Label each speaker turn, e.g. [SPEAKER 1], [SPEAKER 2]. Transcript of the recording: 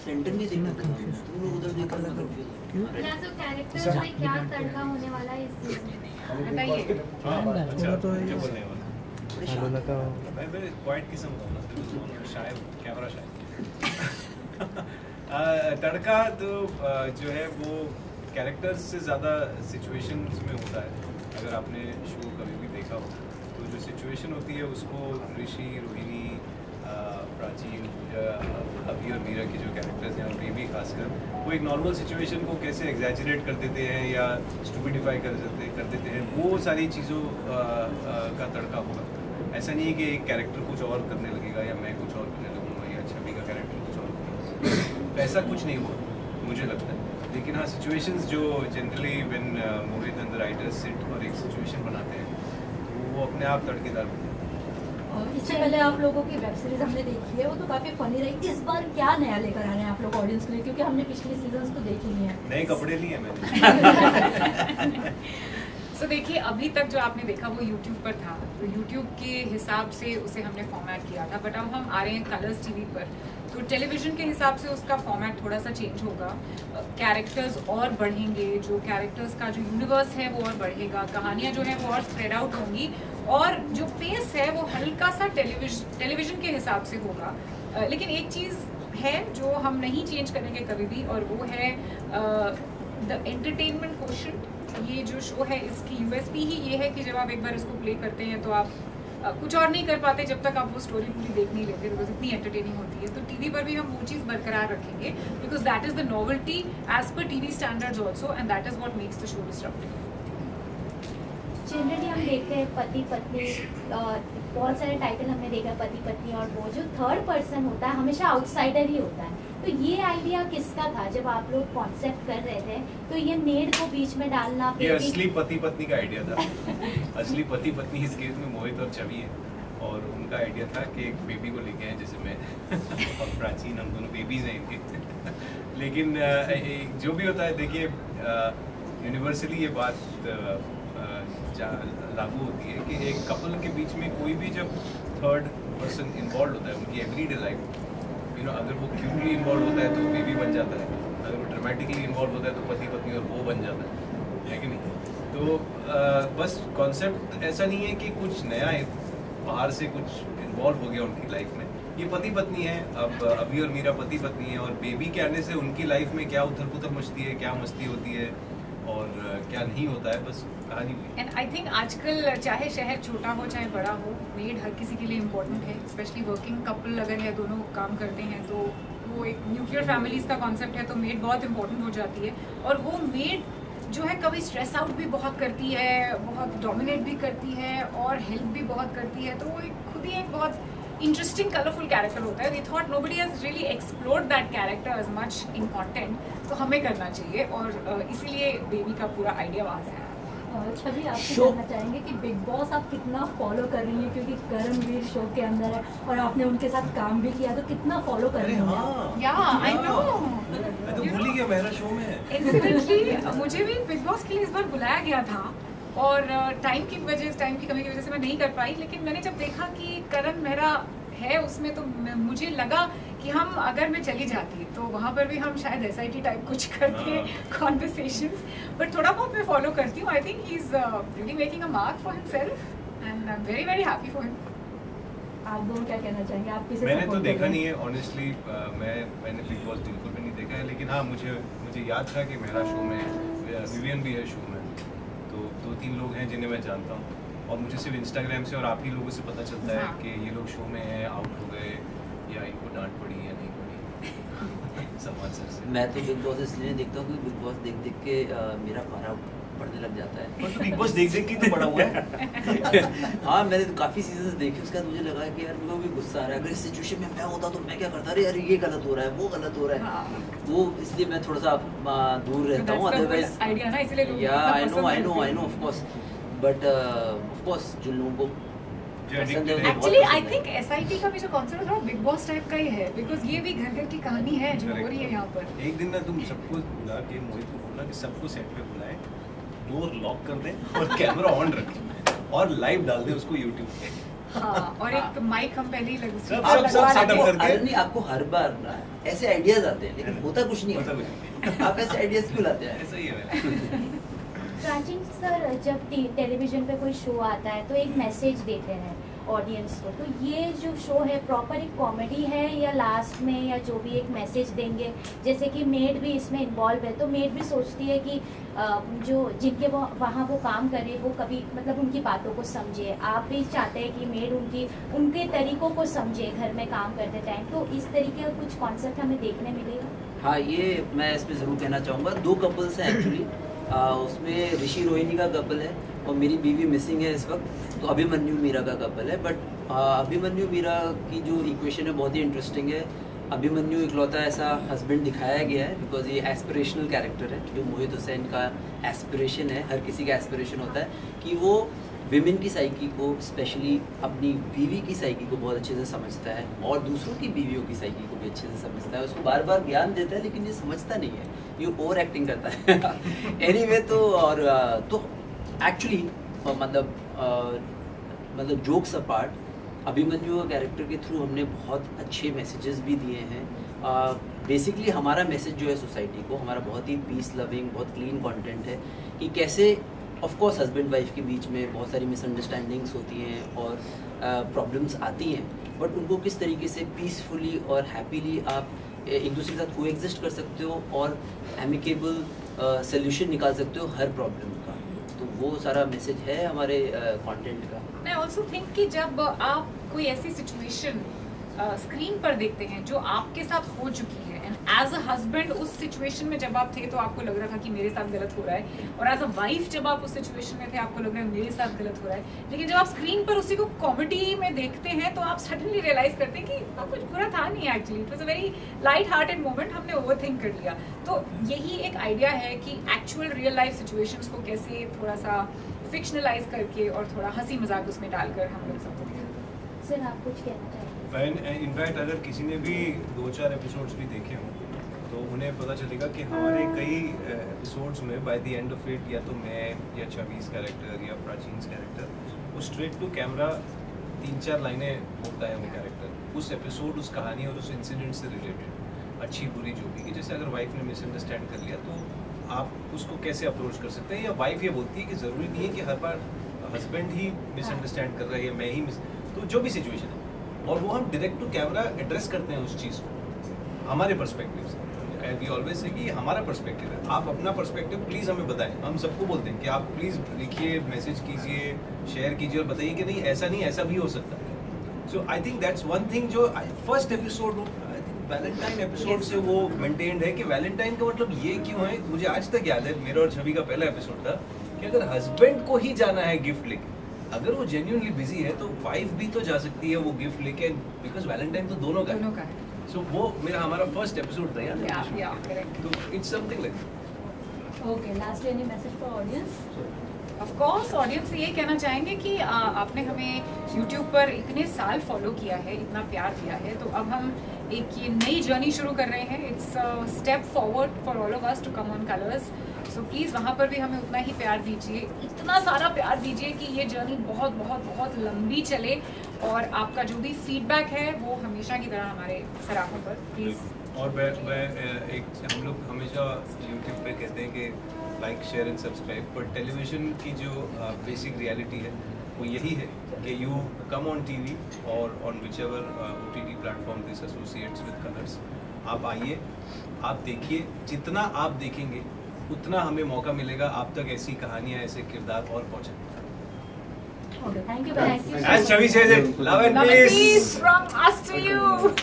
[SPEAKER 1] Centre नहीं देखना, उधर देखा लगा क्यों?
[SPEAKER 2] कैरेक्टर्स में क्या तड़का होने वाला है इस सीजन में बताइए।
[SPEAKER 3] अच्छा तो क्या बोलने वाला?
[SPEAKER 1] हेलो लगा
[SPEAKER 3] मैं क्वाइट किस्म का हूँ, शायद कैमरा शायद तड़का तो जो है वो कैरेक्टर्स से ज़्यादा सिचुएशंस में होता है। अगर आपने शो कभी भी देखा हो तो जो सिचुएशन होती है उसको ऋषि, रोहिणी, प्राचीन, पूजा, अभी और मीरा के जो कैरेक्टर्स हैं और बेबी खासकर, वो एक नॉर्मल सिचुएशन को कैसे एग्जैजरेट कर देते हैं या स्टूपिडिफाई कर देते हैं, वो सारी चीज़ों का तड़का होगा। ऐसा नहीं है कि एक कैरेक्टर कुछ और करने लगेगा या मैं कुछ और करने लगूँगा या छवि का कैरेक्टर कुछ और करेगा, ऐसा कुछ नहीं हुआ मुझे लगता है। लेकिन हाँ, सिचुएशंस जो generally when Mohit and the writers sit और एक सिचुएशन बनाते हैं तो वो अपने आप तड़केदार बनते हैं।
[SPEAKER 4] इससे पहले आप लोगों की वेब सीरीज हमने देखी है, वो तो काफी फनी रही। इस बार क्या नया लेकर आ रहे हैं आप लोग ऑडियंस के लिए, क्योंकि हमने पिछले सीजन्स तो देख लिए हैं।
[SPEAKER 3] नए कपड़े लिए मैंने।
[SPEAKER 5] So देखिए, अभी तक जो आपने देखा वो YouTube पर था, तो YouTube के हिसाब से उसे हमने फॉर्मेट किया था, बट अब हम आ रहे हैं कलर्स टीवी पर, तो टेलीविजन के हिसाब से उसका फॉर्मेट थोड़ा सा चेंज होगा। कैरेक्टर्स और बढ़ेंगे, जो कैरेक्टर्स का जो यूनिवर्स है वो और बढ़ेगा, कहानियाँ जो है वो और स्प्रेड आउट होंगी, और जो पेस है वो हल्का सा टेलीविजन के हिसाब से होगा। लेकिन एक चीज़ है जो हम नहीं चेंज करेंगे कभी भी, और वो है द एंटरटेनमेंट क्वोशंट। ये जो शो है इसकी यूएसपी ही ये है कि जब आप एक बार इसको प्ले करते हैं तो आप कुछ और नहीं कर पाते जब तक आप वो स्टोरी पूरी देख नहीं लेते, बिकॉज इतनी एंटरटेनिंग होती है। तो टीवी पर भी हम वो चीज़ बरकरार रखेंगे, because that is the novelty as per TV standards also, and that is what makes the show disruptive.
[SPEAKER 2] Generally हम देखते हैं पति पत्नी, बहुत सारे टाइटल हमने देखा है पति पत्नी, और वो जो थर्ड पर्सन होता है हमेशा आउटसाइडर ही होता है। तो ये आइडिया किसका था जब आप लोग कॉन्सेप्ट कर रहे थे? तो ये मेड को बीच में डालना,
[SPEAKER 3] ये असली पति पत्नी का आइडिया था। असली पति पत्नी इस केस में मोहित और छवि है, और उनका आइडिया था कि एक बेबी को लेके आए, जैसे मैं और प्राचीन, हम दोनों बेबीज हैं इनके। लेकिन जो भी होता है, देखिए यूनिवर्सली ये बात लागू होती है कि एक कपल के बीच में कोई भी जब थर्ड पर्सन इन्वॉल्व होता है उनकी एवरीडे लाइफ, अगर वो क्यूटली इन्वॉल्व होता है तो बेबी बन जाता है, अगर वो ड्रामेटिकली इन्वॉल्व होता है तो पति पत्नी और वो बन जाता है कि नहीं? तो बस कॉन्सेप्ट ऐसा नहीं है कि कुछ नया बाहर से कुछ इन्वॉल्व हो गया उनकी लाइफ में। ये पति पत्नी है, अब अभी और मीरा पति पत्नी है, और बेबी के आने से उनकी लाइफ में क्या उथल पुथल मचती है, क्या मस्ती होती है और क्या नहीं होता है, बस कहानी हुई।
[SPEAKER 5] एंड आई थिंक आजकल चाहे शहर छोटा हो चाहे बड़ा हो, मेड हर किसी के लिए इम्पोर्टेंट है, स्पेशली वर्किंग कपल अगर या दोनों काम करते हैं तो वो एक न्यूक्लियर फैमिलीज का कॉन्सेप्ट है, तो मेड बहुत इंपॉर्टेंट हो जाती है। और वो मेड जो है कभी स्ट्रेस आउट भी बहुत करती है, बहुत डोमिनेट भी करती है और हेल्प भी बहुत करती है, तो वो खुद ही एक बहुत इंटरेस्टिंग कलरफुल कैरेक्टर होता है। We thought nobody has really explored that character as much in content, तो हमें करना चाहिए, और इसीलिए बेबी का पूरा आइडिया वहाँ से आया।
[SPEAKER 4] छवि, आपसे जानना चाहेंगे कि बिग बॉस आप कितना फॉलो कर रही हैं, क्योंकि कर्मवीर शो के अंदर है और आपने उनके साथ काम भी किया, तो कितना फॉलो कर रही हैं?
[SPEAKER 5] या आई नो,
[SPEAKER 3] मैं तो भूल ही गया मेरा शो में है।
[SPEAKER 5] इंसिडेंटली मुझे भी बिग बॉस के लिए इस बार बुलाया गया था, और टाइम की कमी की वजह से मैं नहीं कर पाई। लेकिन मैंने जब देखा कि करण मेहरा है उसमें, तो मुझे लगा कि हम अगर मैं चली जाती तो वहाँ पर भी हम शायद SIT टाइप कुछ करते कॉन्वर्सेशंस, बट थोड़ा बहुत मैं फॉलो करती हूँ। I think he is really making a mark for himself, and I am very very happy for him.
[SPEAKER 4] आप दोनों क्या कहना चाहेंगे? आप किसे
[SPEAKER 3] मैंने तो देखा नहीं है ऑनेस्टली, मैंने बिग बॉस बिल्कुल भी नहीं देखा है, लेकिन हाँ मुझे याद था कि मेरा शो में विवियन भी है शो में, तो 2-3 लोग हैं जिन्हें मैं जानता हूँ, और मुझे सिर्फ इंस्टाग्राम से और आप ही लोगों से पता चलता है कि ये लोग शो में हैं, आउट हो गए या इनको डांट पड़ी या नहीं पड़ी। सलमान सर से
[SPEAKER 1] मैं तो बिग बॉस इसलिए देखता हूँ क्योंकि बिग बॉस देख देख के मेरा पारा पढ़ने लग जाता है।
[SPEAKER 3] तो बिग बॉस देख देख के तो बड़ा हुआ है।
[SPEAKER 1] हाँ, मैंने तो काफ़ी सीजन्स देखे, उसके बाद मुझे लगा कि यार मेरे को भी गुस्सा आ रहा है, अगर इस सिचुएशन में मैं होता तो मैं क्या करता, अरे यार ये गलत हो रहा है, वो गलत हो रहा है। वो इसलिए मैं थोड़ा सा दूर रहता हूँ, अदरवाइज या I know of course, but of course जिन लोगों को
[SPEAKER 5] एक्चुअली आई थिंक SIT का भी जो कॉन्सेप्ट है बिग बॉस टाइप का ही है, बिकॉज ये भी घर घर की कहानी है जो हो रही है यहाँ पर।
[SPEAKER 3] एक दिन ना तुम सबको बुला के मोहित को बोलना कि सबको सेट पे बुलाएं, डोर लॉक कर दें और कैमरा ऑन रखें और लाइव डाल दें उसको YouTube पे।
[SPEAKER 5] हाँ, और एक माइक हम पहले ही
[SPEAKER 3] सब सेटअप करके।
[SPEAKER 1] अरे नहीं, आपको हर बार ना ऐसे आइडियाज आते हैं लेकिन होता कुछ नहीं
[SPEAKER 3] होता
[SPEAKER 1] है। आप ऐसे आइडियाज क्यों लाते हैं?
[SPEAKER 3] ऐसा ही है।
[SPEAKER 2] प्राचीन सर, जब टेलीविजन पे कोई शो आता है तो एक मैसेज देते हैं ऑडियंस को, तो ये जो शो है प्रॉपर एक कॉमेडी है या लास्ट में या जो भी एक मैसेज देंगे? जैसे कि मेड भी इसमें इन्वॉल्व है, तो मेड भी सोचती है कि जो जिनके वो वहाँ वो काम करे वो कभी मतलब उनकी बातों को समझे। आप भी चाहते हैं कि मेड उनके तरीकों को समझे घर में काम करते टाइम, तो इस तरीके का कुछ कॉन्सेप्ट हमें देखने मिलेगा?
[SPEAKER 1] हाँ, ये मैं इसमें ज़रूर कहना चाहूँगा। 2 कपल्स हैं एक्चुअली, उसमें ऋषि रोहिणी का कपल है और मेरी बीवी मिसिंग है इस वक्त, तो अभिमन्यु मीरा का कपल है। बट अभिमन्यु मीरा की जो इक्वेशन है बहुत ही इंटरेस्टिंग है। अभिमन्यु इकलौता ऐसा हस्बैंड दिखाया गया है बिकॉज ये एस्पिरेशनल कैरेक्टर है। जो मोहित हुसैन का एस्पिरेशन है, हर किसी का एस्पिरेशन होता है कि वो विमेन की साइकी को, स्पेशली अपनी बीवी की साइकी को बहुत अच्छे से समझता है और दूसरों की बीवियों की साइकी को भी अच्छे से समझता है। उसको बार बार ज्ञान देता है लेकिन ये समझता नहीं है, ये ओवर एक्टिंग करता है। एनीवे तो एक्चुअली मतलब जोक्स अपार्ट, अभिमन्यु का कैरेक्टर के थ्रू हमने बहुत अच्छे मैसेजेस भी दिए हैं। बेसिकली हमारा मैसेज जो है सोसाइटी को, हमारा बहुत ही पीस लविंग, बहुत क्लीन कंटेंट है कि कैसे ऑफ कोर्स हस्बैंड वाइफ के बीच में बहुत सारी मिसअंडरस्टैंडिंग्स होती हैं और प्रॉब्लम्स आती हैं, बट उनको किस तरीके से पीसफुली और हैप्पीली आप एक दूसरे के साथ कोएग्जिस्ट कर सकते हो और एमिकेबल सोल्यूशन निकाल सकते हो हर प्रॉब्लम का। तो वो सारा मैसेज है हमारे कंटेंट का।
[SPEAKER 5] मैं ऑल्सो थिंक कि जब आप कोई ऐसी सिचुएशन स्क्रीन पर देखते हैं जो आपके साथ हो चुकी है, एंड एज अ हस्बैंड उस सिचुएशन में जब आप थे तो आपको लग रहा था कि मेरे साथ गलत हो रहा है, और एज अ वाइफ जब आप उस सिचुएशन में थे आपको लग रहा है मेरे साथ गलत हो रहा है, लेकिन जब आप स्क्रीन पर उसी को कॉमेडी में देखते हैं तो आप सडनली रियलाइज करते हैं कि कुछ बुरा था नहीं actually, it was a very light hearted moment, हमने ओवरथिंक कर लिया। तो यही एक आइडिया है कि एक्चुअल रियल लाइफ सिचुएशंस को कैसे थोड़ा सा फिक्शनलाइज करके और थोड़ा हंसी मजाक उसमें डालकर हम लोग सबको।
[SPEAKER 2] सर आप कुछ कहना चाहेंगे?
[SPEAKER 3] इनफैक्ट अगर किसी ने भी 2-4 एपिसोड्स भी देखे हों तो उन्हें पता चलेगा कि हमारे कई एपिसोड्स में by the end of it या तो मैं या छवीस कैरेक्टर या प्राचीन कैरेक्टर वो स्ट्रेट टू कैमरा 3-4 लाइनें बोलता है वो कैरेक्टर उस एपिसोड, उस कहानी और उस इंसिडेंट से रिलेटेड, अच्छी बुरी जो भी, कि जैसे अगर वाइफ ने मिसअंडरस्टैंड कर लिया तो आप उसको कैसे अप्रोच कर सकते हैं, या वाइफ ये बोलती है कि ज़रूरी नहीं है कि हर बार हस्बैंड ही मिसअंडरस्टैंड कर रहा है या मैं ही तो जो भी सिचुएशन है, और वो हम डायरेक्ट टू कैमरा एड्रेस करते हैं उस चीज़ को हमारे पर्सपेक्टिव से। वी ऑलवेज से कि हमारा पर्सपेक्टिव है, आप अपना पर्सपेक्टिव प्लीज़ हमें बताएं। हम सबको बोलते हैं कि आप प्लीज़ लिखिए, मैसेज कीजिए, शेयर कीजिए और बताइए कि नहीं ऐसा नहीं, ऐसा भी हो सकता है। So I think that's one thing जो first episode I think Valentine episode से वो मेंटेन्ड है कि वैलेंटाइन का मतलब ये क्यों है। मुझे आज तक याद है, मेरा और छवि का पहला एपिसोड था कि अगर हस्बैंड को ही जाना है गिफ्ट लेके, अगर वो जेन्युइनली बिजी है तो वाइफ भी तो जा सकती है वो गिफ्ट लेके, बिकॉज वैलेंटाइन तो दोनों का है। सो वो मेरा हमारा फर्स्ट एपिसोड था यार, तो it's something like.
[SPEAKER 4] Okay, last any message for audience?
[SPEAKER 5] Of course audience से ये कहना चाहेंगे कि आपने हमें YouTube पर इतने साल फॉलो किया है, इतना प्यार दिया है, तो अब हम एक ये नई जर्नी शुरू कर रहे हैं। It's step forward for all of us to come on Colors. So please वहाँ पर भी हमें उतना ही प्यार दीजिए, इतना सारा प्यार दीजिए कि ये जर्नी बहुत बहुत बहुत लंबी चले, और आपका जो भी फीडबैक है वो हमेशा की तरह हमारे सराहों पर प्लीज़।
[SPEAKER 3] और मैं एक हम लोग हमेशा YouTube पे कहते हैं कि लाइक शेयर एंड सब्सक्राइब, पर टेलीविज़न की जो बेसिक रियलिटी है वो यही है कि यू कम ऑन TV और on which ever OTT platform this associates with colours. आप आइए, आप देखिए, जितना आप देखेंगे उतना हमें मौका मिलेगा आप तक ऐसी कहानियाँ, ऐसे किरदार और पहुँचाने का।
[SPEAKER 4] Okay, thank you. Thank you.
[SPEAKER 3] As Chavi says it, love and peace
[SPEAKER 5] from us to you.